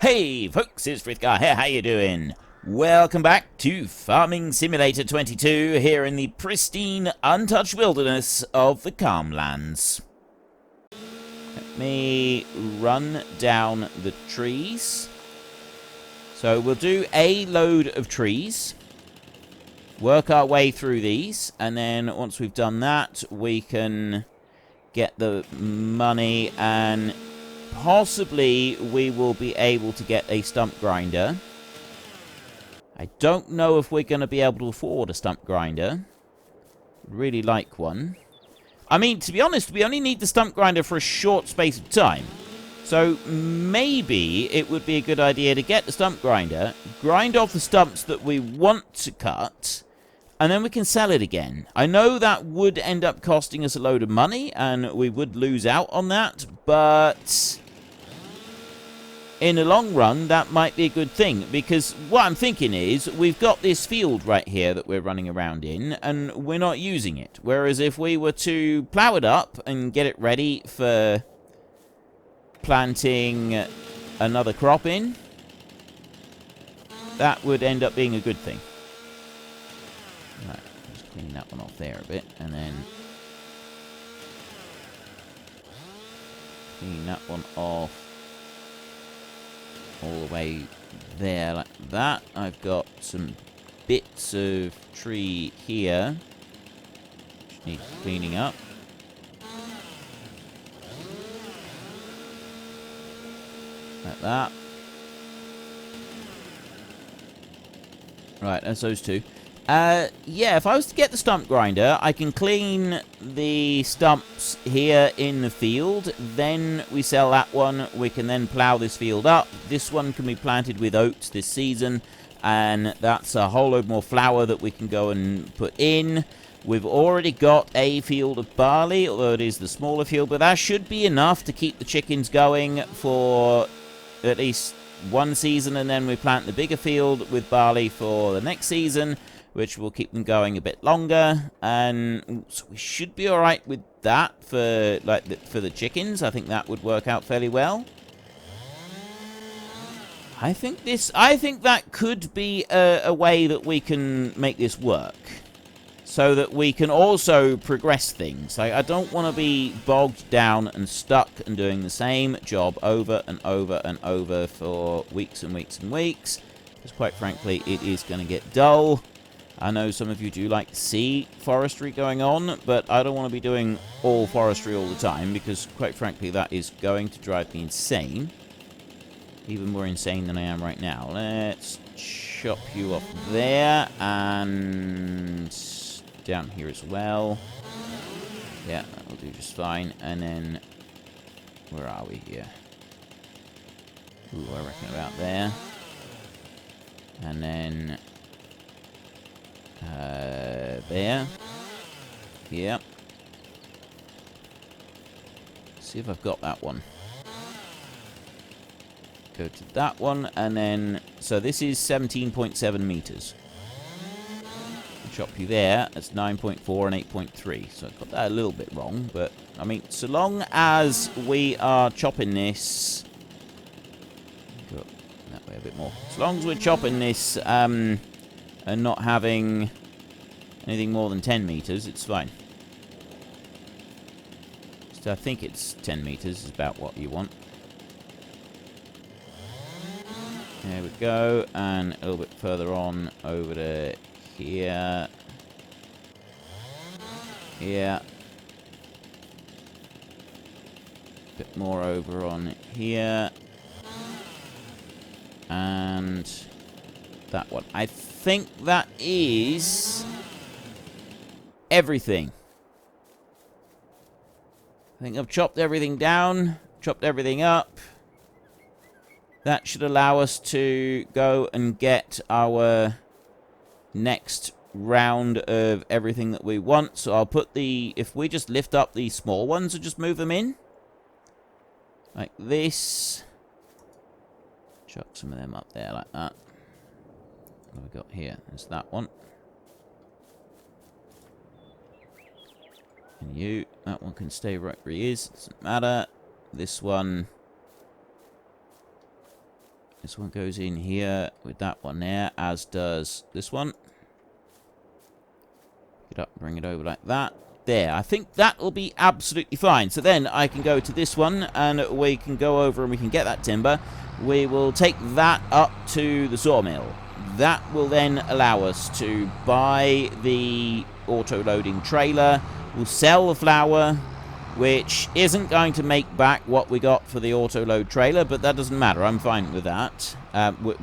Hey folks, it's Frithgar here, how you doing? Welcome back to Farming Simulator 22 here in the pristine, untouched wilderness of the Calmlands. Let me run down the trees. So we'll do a load of trees, work our way through these, and then once we've done that, we can get the money and possibly we will be able to get a stump grinder. I don't know if we're going to be able to afford a stump grinder. Really like one. I mean, to be honest, we only need the stump grinder for a short space of time. So maybe it would be a good idea to get the stump grinder, grind off the stumps that we want to cut, and then we can sell it again. I know that would end up costing us a load of money, and we would lose out on that, but in the long run, that might be a good thing, because what I'm thinking is, we've got this field right here that we're running around in, and we're not using it. Whereas if we were to plow it up and get it ready for planting another crop in, that would end up being a good thing. Right, just clean that one off there a bit, and then clean that one off all the way there like that. I've got some bits of tree here which need cleaning up. Like that. Right, that's those two. Yeah, if I was to get the stump grinder, I can clean the stumps here in the field. Then we sell that one. We can then plow this field up. This one can be planted with oats this season. And that's a whole load more flour that we can go and put in. We've already got a field of barley, although it is the smaller field. But that should be enough to keep the chickens going for at least one season. And then we plant the bigger field with barley for the next season, which will keep them going a bit longer, and so we should be all right with that for for the chickens. I think that would work out fairly well. I think that could be a way that we can make this work, so that we can also progress things. I don't want to be bogged down and stuck and doing the same job over and over and over for weeks and weeks and weeks, because quite frankly, it is going to get dull. I know some of you do like to see forestry going on, but I don't want to be doing all forestry all the time, because quite frankly that is going to drive me insane. Even more insane than I am right now. Let's chop you off there, and down here as well. Yeah, that will do just fine. And then, where are we here? Ooh, I reckon about there. And then there. Yep. See if I've got that one. Go to that one, and then, so this is 17.7 meters. Chop you there. That's 9.4 and 8.3. So I got that a little bit wrong, but I mean, so long as we are chopping this, go that way a bit more. So long as we're chopping this, and not having anything more than 10 meters, it's fine. So I think it's 10 meters is about what you want. There we go, and a little bit further on over to here. Yeah. Bit more over on here. And that one. I think that is everything. I think I've chopped everything down, chopped everything up. That should allow us to go and get our next round of everything that we want. So I'll put the, if we just lift up these small ones and just move them in like this, chuck some of them up there like that. What have we got here? There's that one. And you, that one can stay right where he is, doesn't matter. This one, This one goes in here with that one there, as does this one. Get up, bring it over like that. There, I think that will be absolutely fine. So then I can go to this one, and we can go over and we can get that timber. We will take that up to the sawmill. That will then allow us to buy the auto-loading trailer. We'll sell the flour, which isn't going to make back what we got for the auto-load trailer, but that doesn't matter. I'm fine with that.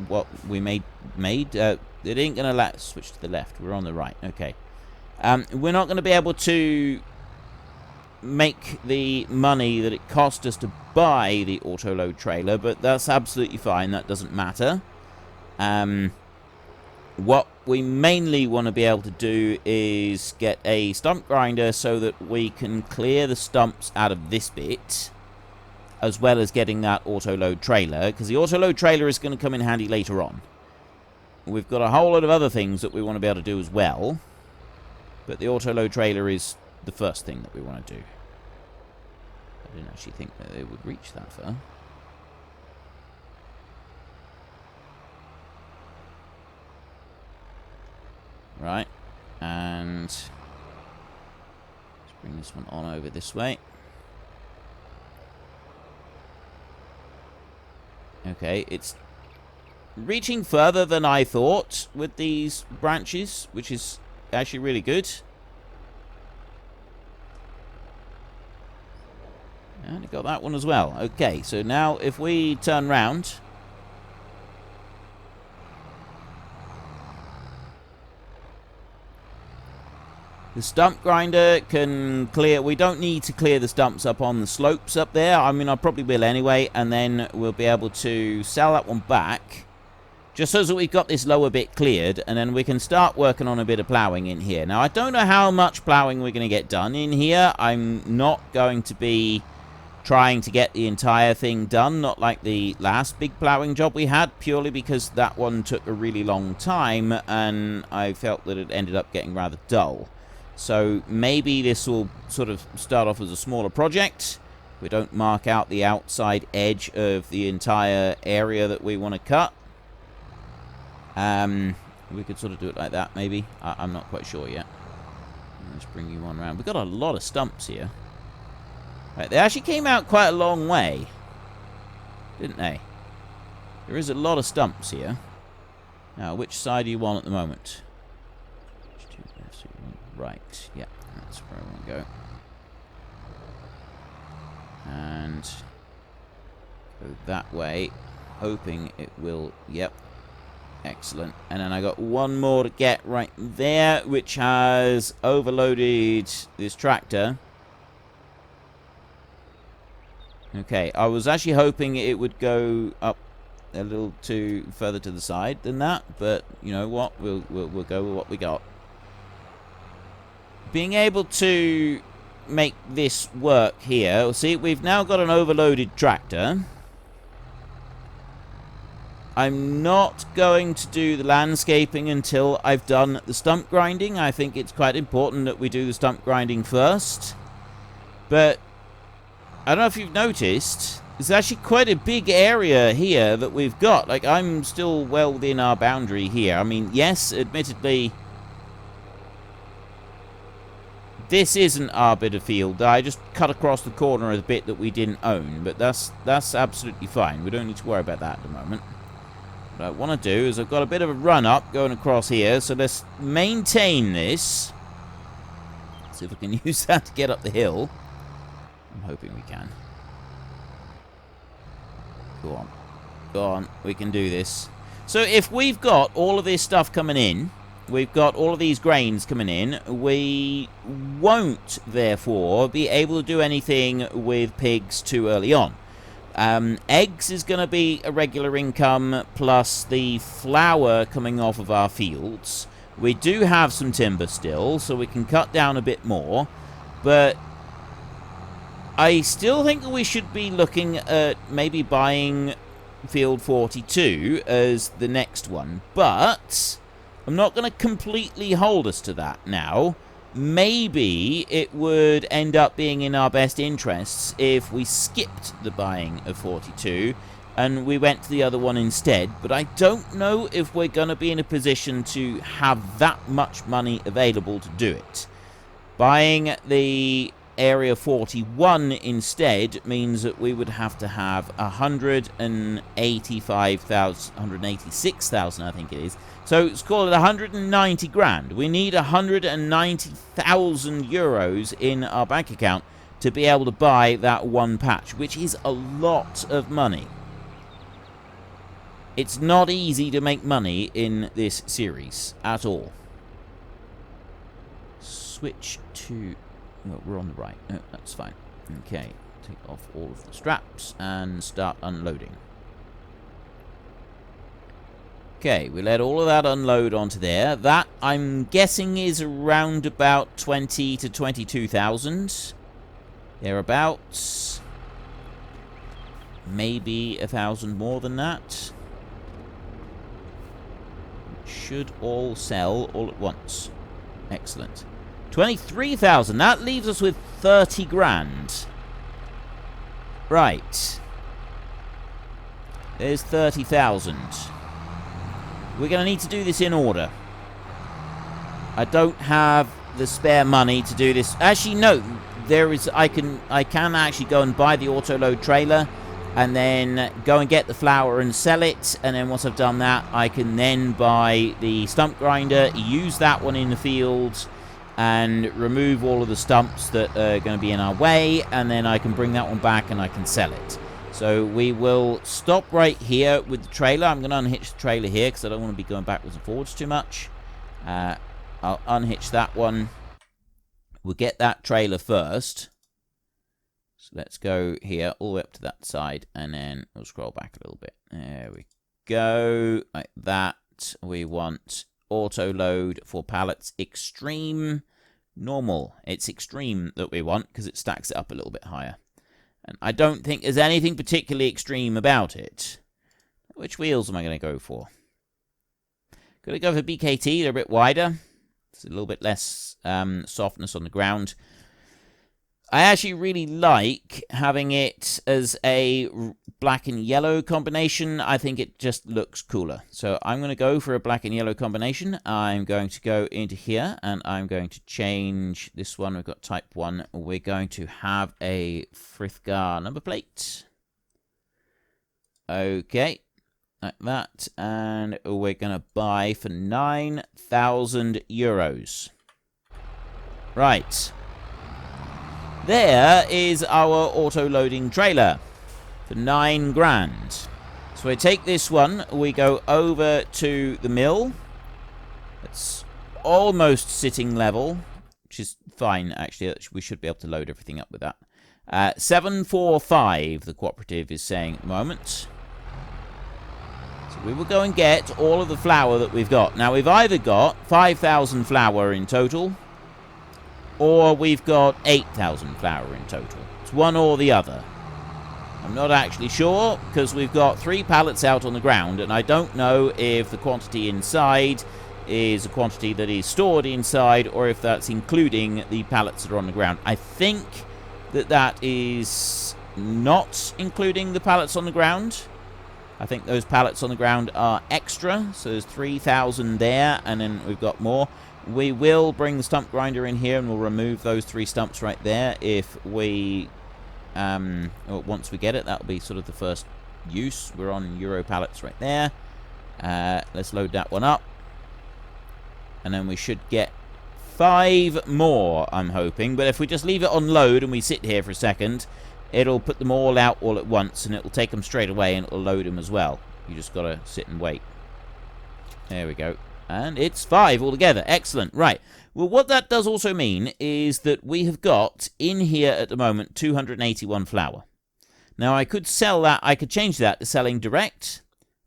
What we made, it ain't going to let us switch to the left. We're on the right. Okay. We're not going to be able to make the money that it cost us to buy the auto-load trailer, but that's absolutely fine. That doesn't matter. What we mainly want to be able to do is get a stump grinder so that we can clear the stumps out of this bit, as well as getting that auto-load trailer, because the auto-load trailer is going to come in handy later on. We've got a whole lot of other things that we want to be able to do as well, but the auto-load trailer is the first thing that we want to do. I didn't actually think that it would reach that far. Right, and let's bring this one on over this way. Okay, it's reaching further than I thought with these branches, which is actually really good. And it got that one as well. Okay, so now if we turn round, the stump grinder can clear. We don't need to clear the stumps up on the slopes up there. I mean, I probably will anyway, and then we'll be able to sell that one back, just so that we've got this lower bit cleared, and then we can start working on a bit of ploughing in here. Now, I don't know how much ploughing we're going to get done in here. I'm not going to be trying to get the entire thing done, not like the last big ploughing job we had, purely because that one took a really long time, and I felt that it ended up getting rather dull. So maybe this will sort of start off as a smaller project. We don't mark out the outside edge of the entire area that we want to cut. We could sort of do it like that, maybe. I'm not quite sure yet. Let's bring you on around. We've got a lot of stumps here. Right, they actually came out quite a long way, didn't they? There is a lot of stumps here. Now, which side do you want at the moment? Right, yeah, that's where I want to go. And go that way, hoping it will, yep, excellent. And then I got one more to get right there, which has overloaded this tractor. Okay, I was actually hoping it would go up a little too further to the side than that, but you know what, we'll go with what we got. Being able to make this work here, see, we've now got an overloaded tractor. I'm not going to do the landscaping until I've done the stump grinding. I think it's quite important that we do the stump grinding first. But I don't know if you've noticed, there's actually quite a big area here that we've got. Like, I'm still well within our boundary here. I mean, yes, admittedly, this isn't our bit of field. I just cut across the corner of the bit that we didn't own, but that's absolutely fine. We don't need to worry about that at the moment. What I want to do is I've got a bit of a run-up going across here, so let's maintain this. See if we can use that to get up the hill. I'm hoping we can. Go on. Go on. We can do this. So if we've got all of this stuff coming in, we've got all of these grains coming in, we won't, therefore, be able to do anything with pigs too early on. Eggs is going to be a regular income, plus the flour coming off of our fields. We do have some timber still, so we can cut down a bit more, but I still think that we should be looking at maybe buying Field 42 as the next one, but I'm not going to completely hold us to that now. Maybe it would end up being in our best interests if we skipped the buying of 42 and we went to the other one instead. But I don't know if we're going to be in a position to have that much money available to do it. Buying the Area 41 instead means that we would have to have 186,000, I think it is. So let's call it 190 grand. We need 190,000 euros in our bank account to be able to buy that one patch, which is a lot of money. It's not easy to make money in this series at all. Switch to... well, we're on the right. No, that's fine. Okay, take off all of the straps and start unloading. Okay, we let all of that unload onto there. That, I'm guessing, is around about 20 to 22,000. Thereabouts. Maybe 1,000 more than that. Should all sell all at once. Excellent. 23,000. That leaves us with 30 grand. Right. There's 30,000. We're going to need to do this in order. I don't have the spare money to do this. Actually, no. There is. I can actually go and buy the auto-load trailer and then go and get the flour and sell it. And then once I've done that, I can then buy the stump grinder, use that one in the field, and remove all of the stumps that are going to be in our way, and then I can bring that one back and I can sell it. So we will stop right here with the trailer. I'm going to unhitch the trailer here because I don't want to be going backwards and forwards too much. I'll unhitch that one. We'll get that trailer first. So let's go here all the way up to that side, and then we'll scroll back a little bit. There we go. Like that. We want auto load for pallets extreme. Normal. It's extreme that we want because it stacks it up a little bit higher. And I don't think there's anything particularly extreme about it. Which wheels am I going to go for? Going to go for BKT. They're a bit wider. It's a little bit less softness on the ground. I actually really like having it as a black and yellow combination. I think it just looks cooler. So I'm going to go for a black and yellow combination. I'm going to go into here and I'm going to change this one. We've got type 1. We're going to have a Frithgar number plate. Okay. Like that. And we're going to buy for 9,000 euros. Right. There is our auto-loading trailer for 9 grand. So we take this one, we go over to the mill. It's almost sitting level, which is fine, actually. We should be able to load everything up with that. 745, the cooperative is saying at the moment. So we will go and get all of the flour that we've got. Now, we've either got 5,000 flour in total, or we've got 8,000 flour in total. It's one or the other. I'm not actually sure, because we've got 3 pallets out on the ground, and I don't know if the quantity inside is a quantity that is stored inside, or if that's including the pallets that are on the ground. I think that that is not including the pallets on the ground. I think those pallets on the ground are extra, so there's 3,000 there, and then we've got more. We will bring the stump grinder in here and we'll remove those 3 stumps right there if we, once we get it. That'll be sort of the first use. We're on Euro pallets right there. Let's load that one up. And then we should get 5 more, I'm hoping. But if we just leave it on load and we sit here for a second, it'll put them all out all at once and it'll take them straight away and it'll load them as well. You just gotta sit and wait. There we go. And it's 5 altogether. Excellent. Right. Well, what that does also mean is that we have got in here at the moment 281 flour. Now, I could sell that. I could change that to selling direct,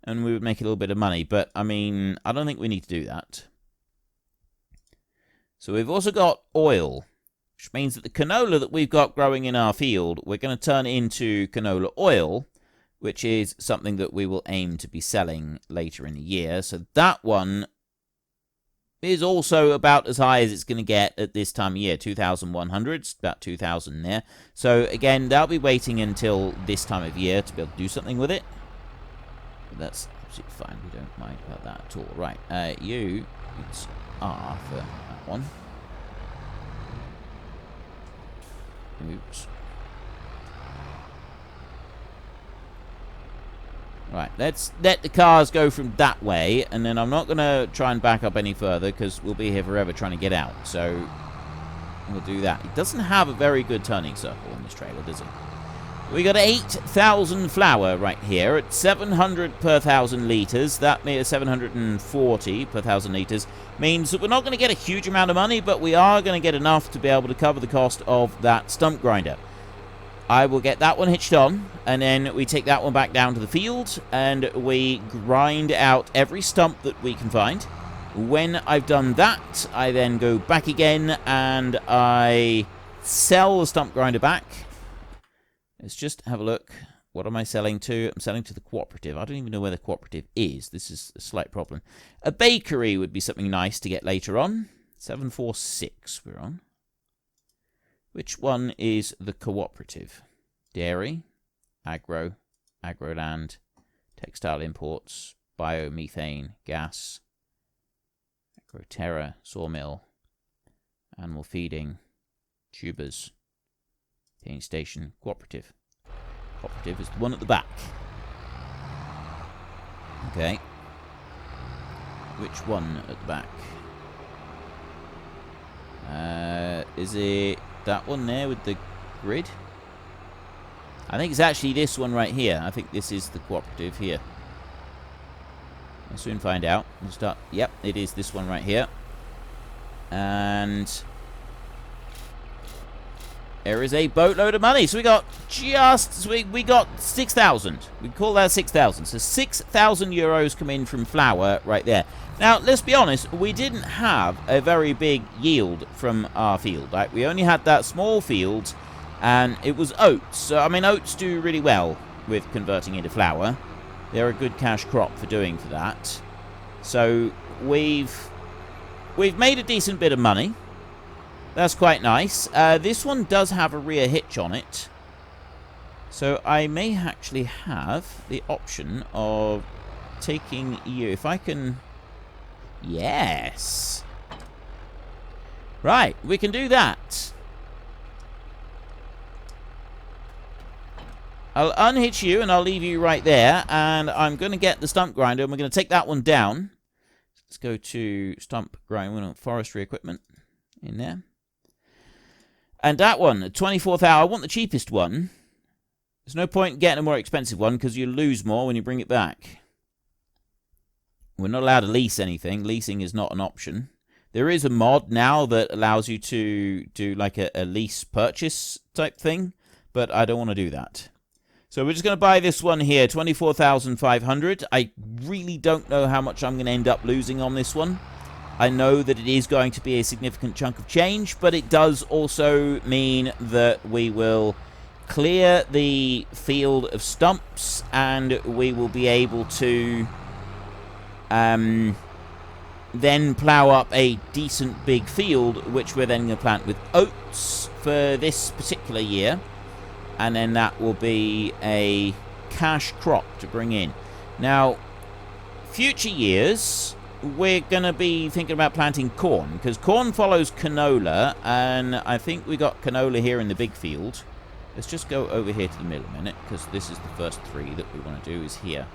and we would make a little bit of money. But, I mean, I don't think we need to do that. So we've also got oil, which means that the canola that we've got growing in our field, we're going to turn into canola oil, which is something that we will aim to be selling later in the year. So that one is also about as high as it's going to get at this time of year. 2,100, it's about 2,000 there. So again, that'll be waiting until this time of year to be able to do something with it. that's absolutely fine. We don't mind about that at all. Right, it's R for that one. Oops. Right, let's let the cars go from that way, and then I'm not going to try and back up any further, because we'll be here forever trying to get out. So, we'll do that. It doesn't have a very good turning circle on this trailer, does it? We got 8,000 flour right here at 700 per 1,000 litres. That means 740 per 1,000 litres. Means that we're not going to get a huge amount of money, but we are going to get enough to be able to cover the cost of that stump grinder. I will get that one hitched on, and then we take that one back down to the field, and we grind out every stump that we can find. When I've done that, I then go back again, and I sell the stump grinder back. Let's just have a look. What am I selling to? I'm selling to the cooperative. I don't even know where the cooperative is. This is a slight problem. A bakery would be something nice to get later on. 746 we're on. Which one is the cooperative? Dairy, agro, agroland, textile imports, biomethane, gas, agroterra, sawmill, animal feeding, tubers, painting station, cooperative. Cooperative is the one at the back. Okay. Which one at the back? Is it that one there with the grid? I think it's actually this one right here. I think this is the cooperative here. I'll soon find out. We'll start. Yep, it is this one right here. And there is a boatload of money. So we got we got 6,000. We call that 6,000. So 6,000 euros come in from flour right there. Now, let's be honest, we didn't have a very big yield from our field. Right? We only had that small field, and it was oats. So, I mean, oats do really well with converting into flour. They're a good cash crop for doing for that. So, we've made a decent bit of money. That's quite nice. This one does have a rear hitch on it. So, I may actually have the option of taking you. If I can... Yes. Right, we can do that. I'll unhitch you and I'll leave you right there. And I'm going to get the stump grinder and we're going to take that one down. Let's go to stump grinder. We're on forestry equipment in there. And that one, 24,000. I want the cheapest one. There's no point in getting a more expensive one because you lose more when you bring it back. We're not allowed to lease anything. Leasing is not an option. There is a mod now that allows you to do like a lease purchase type thing, but I don't want to do that. So we're just going to buy this one here, 24,500. I really don't know how much I'm going to end up losing on this one. I know that it is going to be a significant chunk of change, but it does also mean that we will clear the field of stumps and we will be able to then plough up a decent big field, which we're then going to plant with oats for this particular year. And then that will be a cash crop to bring in. Now, future years, we're going to be thinking about planting corn, because corn follows canola, and I think we got canola here in the big field. Let's just go over here to the middle a minute, because this is the first three that we want to do is here.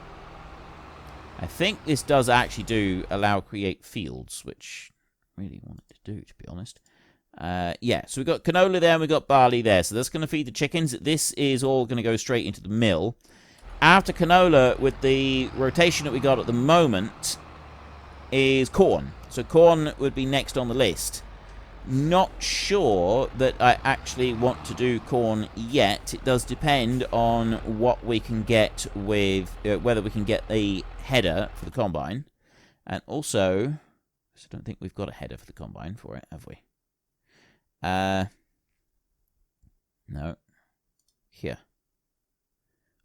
I think this does actually allow create fields, which I really wanted to do, to be honest. Yeah, so we've got canola there and we've got barley there. So that's going to feed the chickens. This is all going to go straight into the mill. After canola, with the rotation that we got at the moment, is corn. So corn would be next on the list. Not sure that I actually want to do corn yet. It does depend on what we can get with, whether we can get a header for the combine. And also, I don't think we've got a header for the combine for it, have we? No. Here.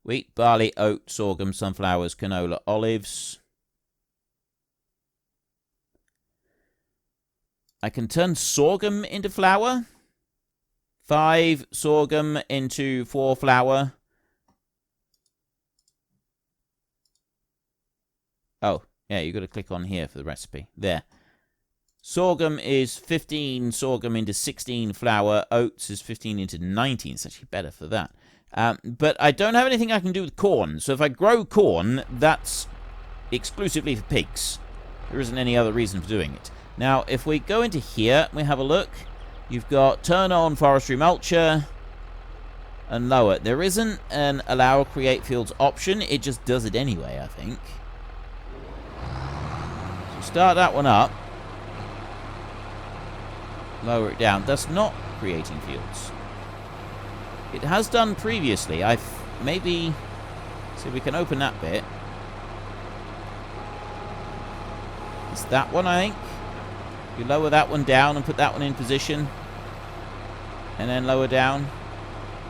Wheat, barley, oat, sorghum, sunflowers, canola, olives. I can turn sorghum into flour. 5 sorghum into 4 flour. Oh, yeah, you've got to click on here for the recipe. There. Sorghum is 15 sorghum into 16 flour. Oats is 15 into 19. It's actually better for that. But I don't have anything I can do with corn. So if I grow corn, that's exclusively for pigs. There isn't any other reason for doing it. Now, if we go into here, we have a look. You've got turn on Forestry Mulcher and lower. There isn't an allow create fields option. It just does it anyway, I think. So start that one up. Lower it down. That's not creating fields. It has done previously. Maybe... See if we can open that bit. It's that one, I think. You lower that one down and put that one in position. And then lower down.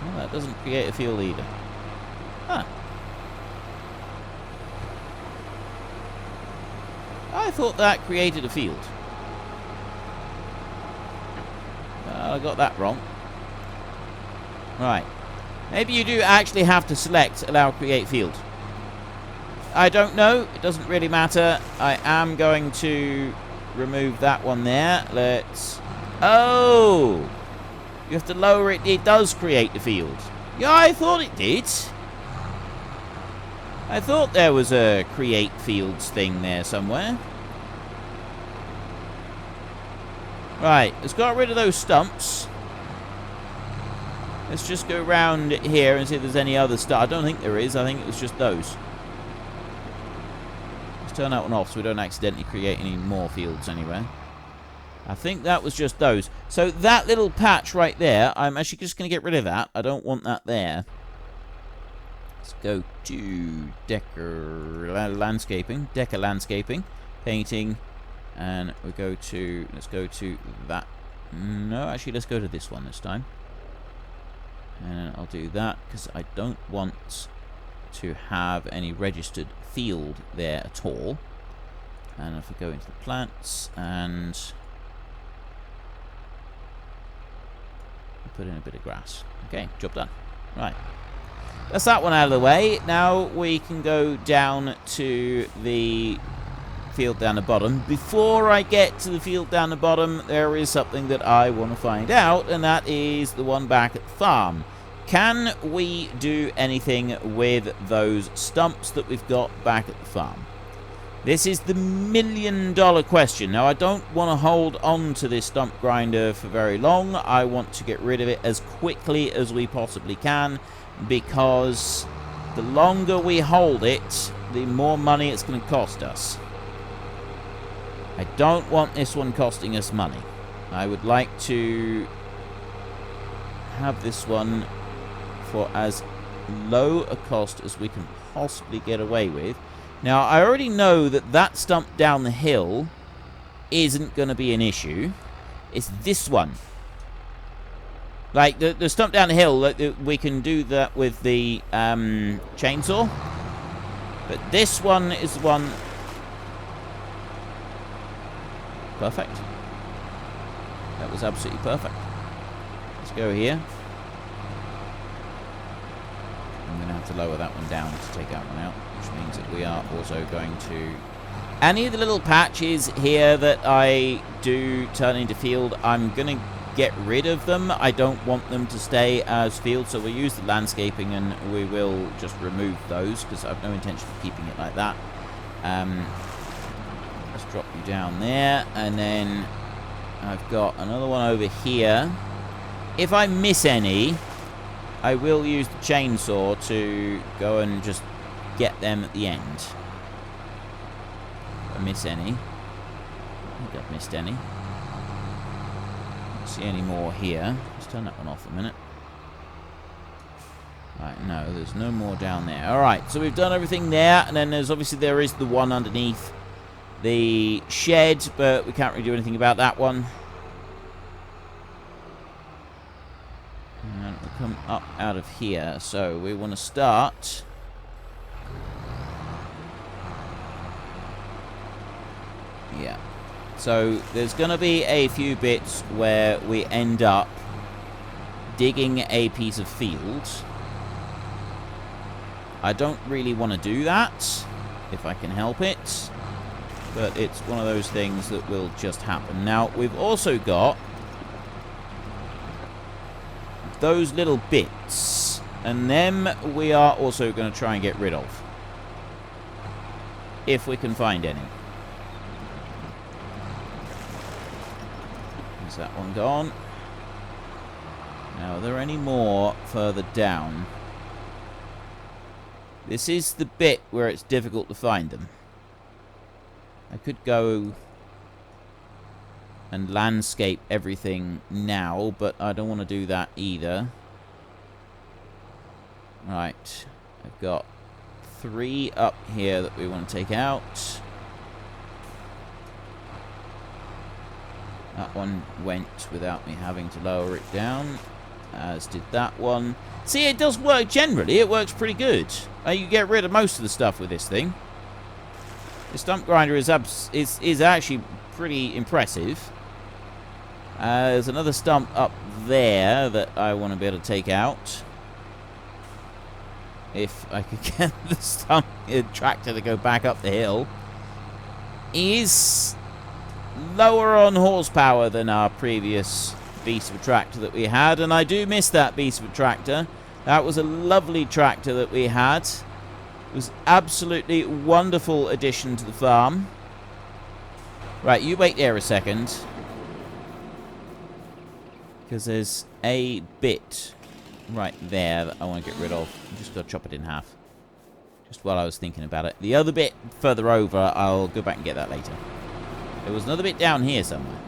Well, that doesn't create a field either. Huh. I thought that created a field. I got that wrong. Right. Maybe you do actually have to select allow create field. I don't know. It doesn't really matter. I am going to remove that one there. Let's... Oh! You have to lower it. It does create the field. Yeah, I thought it did. I thought there was a create fields thing there somewhere. Right, let's get rid of those stumps. Let's just go around here and see if there's any other stuff. I don't think there is. I think it was just those. Let's turn that one off so we don't accidentally create any more fields anywhere. I think that was just those. So that little patch right there, I'm actually just going to get rid of that. I don't want that there. Let's go to landscaping, painting. And we go to, let's go to that. No, actually, let's go to this one this time. And I'll do that because I don't want to have any registered field there at all. And if we go into the plants and put in a bit of grass. Okay, job done. Right. That's that one out of the way. Now we can go down to the field down the bottom. Before I get to the field down the bottom, there is something that I want to find out, and that is the one back at the farm. Can we do anything with those stumps that we've got back at the farm? This is the million-dollar question. Now, I don't want to hold on to this stump grinder for very long. I want to get rid of it as quickly as we possibly can, because the longer we hold it, the more money it's going to cost us. I don't want this one costing us money. I would like to have this one for as low a cost as we can possibly get away with. Now, I already know that that stump down the hill isn't going to be an issue. It's this one. Like, the stump down the hill, we can do that with the chainsaw. But this one is the one... Perfect. That was absolutely perfect. Let's go here. I'm going to have to lower that one down to take that one out, which means that we are also going to... Any of the little patches here that I do turn into field, I'm going to get rid of them. I don't want them to stay as field, so we'll use the landscaping and we will just remove those because I have no intention of keeping it like that. Let's drop you down there, and then I've got another one over here. If I miss any, I will use the chainsaw to go and just get them at the end. If I miss any. I think I've missed any. Don't see any more here. Let's turn that one off a minute. Right, no, there's no more down there. Alright, so we've done everything there, and then there is the one underneath the shed, but we can't really do anything about that one. And we'll come up out of here. So we want to start. Yeah. So there's going to be a few bits where we end up digging a piece of field. I don't really want to do that. if I can help it. But it's one of those things that will just happen. Now, we've also got those little bits, and them we are also going to try and get rid of. If we can find any. Is that one gone? Now, are there any more further down? This is the bit where it's difficult to find them. I could go and landscape everything now, but I don't want to do that either. Right. I've got 3 up here that we want to take out. That one went without me having to lower it down, as did that one. See, it does work generally. It works pretty good. You get rid of most of the stuff with this thing. The stump grinder is actually pretty impressive. There's another stump up there that I want to be able to take out. If I could get the stump tractor to go back up the hill. Is lower on horsepower than our previous beast of a tractor that we had, and I do miss that beast of a tractor. That was a lovely tractor that we had. It was absolutely wonderful addition to the farm. Right, you wait there a second, because there's a bit right there that I want to get rid of. I'm just going to chop it in half, just while I was thinking about it. The other bit further over, I'll go back and get that later. There was another bit down here somewhere.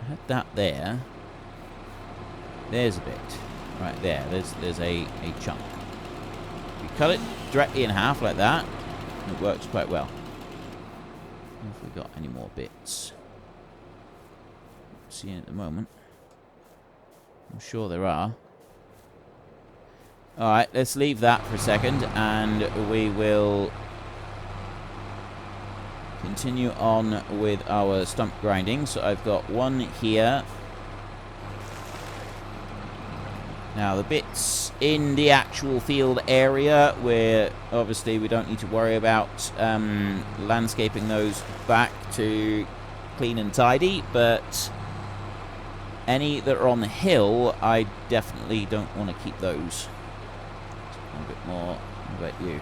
I had that there. There's a bit. Right there. There's a chunk. You cut it directly in half like that, it works quite well. If we got any more bits. Not seeing at the moment. I'm sure there are. Alright, let's leave that for a second, and we will continue on with our stump grinding. So I've got one here. Now, the bits in the actual field area, where obviously we don't need to worry about landscaping those back to clean and tidy, but any that are on the hill, I definitely don't want to keep those. A bit more. What about you?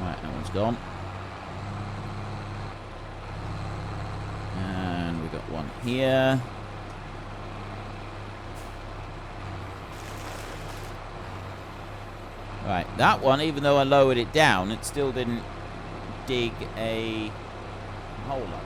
Right, that one's gone. And we got one here. Right, that one, even though I lowered it down, it still didn't dig a hole up.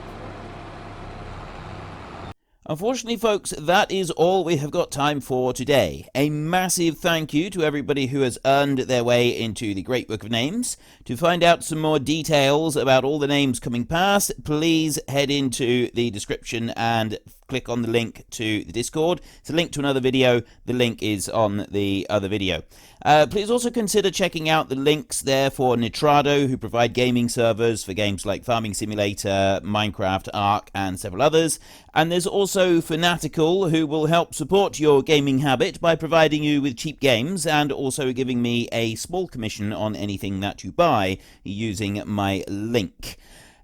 Unfortunately, folks, that is all we have got time for today. A massive thank you to everybody who has earned their way into the Great Book of Names. To find out some more details about all the names coming past, please head into the description and click on the link to the Discord. It's a link to another video. The link is on the other video. Please also consider checking out the links there for Nitrado, who provide gaming servers for games like Farming Simulator, Minecraft, Ark, and several others. And there's also Fanatical, who will help support your gaming habit by providing you with cheap games and also giving me a small commission on anything that you buy using my link.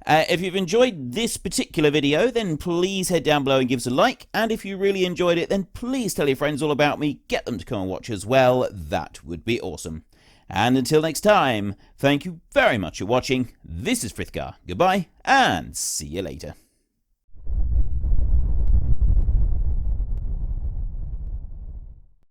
If you've enjoyed this particular video, then please head down below and give us a like. And if you really enjoyed it, then please tell your friends all about me. Get them to come and watch as well. That would be awesome. And until next time, thank you very much for watching. This is Frithgar. Goodbye, and see you later.